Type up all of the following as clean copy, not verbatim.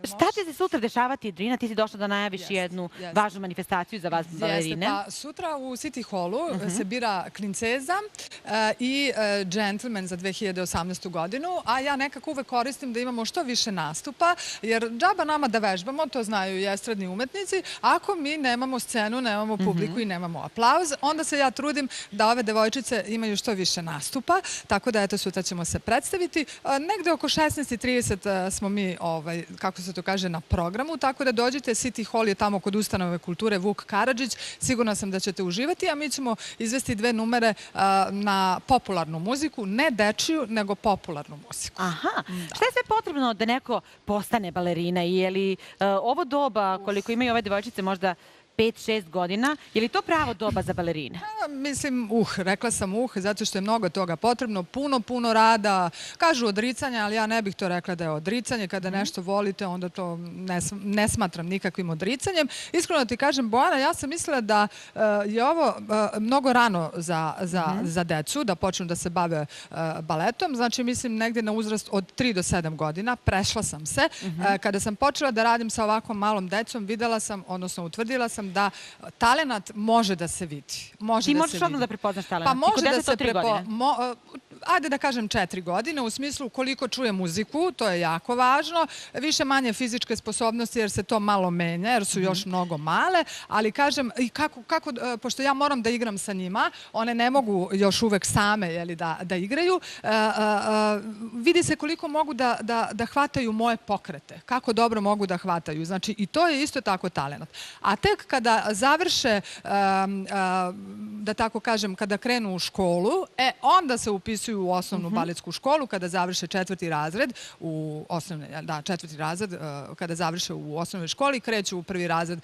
Šta će se sutra dešavati, Drina? Ti si došla da najaviš jednu važnu manifestaciju za vas balerine. Pa sutra u City Hallu se bira klinceza i džentlmen za 2018. godinu, a ja nekako uvek koristim da imamo što više nastupa, jer džaba nama da vežbamo, to znaju i estradni umetnici, ako mi nemamo scenu, nemamo publiku i nemamo aplauz, onda se ja trudim da ove devojčice imaju što više nastupa, tako da eto sutra ćemo se predstaviti. Negde oko 16:30 smo mi, kako se to kaže, na programu, tako da dođite, City Hall je tamo kod ustanove kulture Vuk Karadžić, sigurna sam da ćete uživati, a mi ćemo izvesti 2 numere na popularnu muziku, ne dečiju, nego popularnu muziku. Aha, šta je sve potrebno da neko postane balerina i je li ovo doba, koliko imaju ove devojčice, možda 5-6 godina, je li to pravo doba za balerine? Mislim, rekla sam zato što je mnogo toga potrebno, puno rada, kažu odricanja, ali ja ne bih to rekla da je odricanje, kada nešto volite, onda to ne smatram nikakvim odricanjem. Iskreno ti kažem, Bojana, ja sam mislila da je ovo mnogo rano za decu, da počnu da se bave baletom, znači mislim negdje na uzrast od 3 do 7 godina, prešla sam se. Kada sam počela da radim sa ovakvom malom decom, videla sam, odnosno utvrdila sam da talenat može da se vidi. Ti možeš odmah da prepoznaš talenat. Pa može da se prepoznaš. Ajde da kažem 4 godine, u smislu koliko čuje muziku, to je jako važno, više manje fizičke sposobnosti jer se to malo menja, jer su još mnogo male, ali kažem, pošto ja moram da igram sa njima, one ne mogu još uvek same da igraju, vidi se koliko mogu da hvataju moje pokrete, kako dobro mogu da hvataju, znači i to je isto tako talenat. A tek kada završe, da tako kažem, kada krenu u školu, onda se upisuju u osnovnu baletsku školu, kada završe 4. razred, kada završe u osnovnoj školi, kreću u 1. razred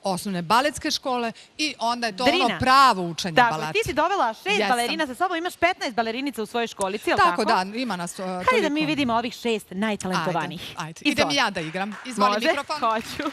osnovne baletske škole i onda je to ono pravo učenje baleta. Tako, ti si dovela 6 balerina sa sobom, imaš 15 balerinica u svojoj školici, je li tako? Tako, da, ima nas toliko. Hajde da mi vidimo ovih 6 najtalentovanijih. Ajde, idem i ja da igram. Izvoli mikrofon. Može, hoću.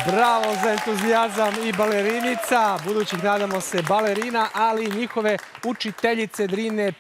Bravo za entuzijazam i balerinica, budućih nadamo se balerina, ali i njihove učiteljice Drine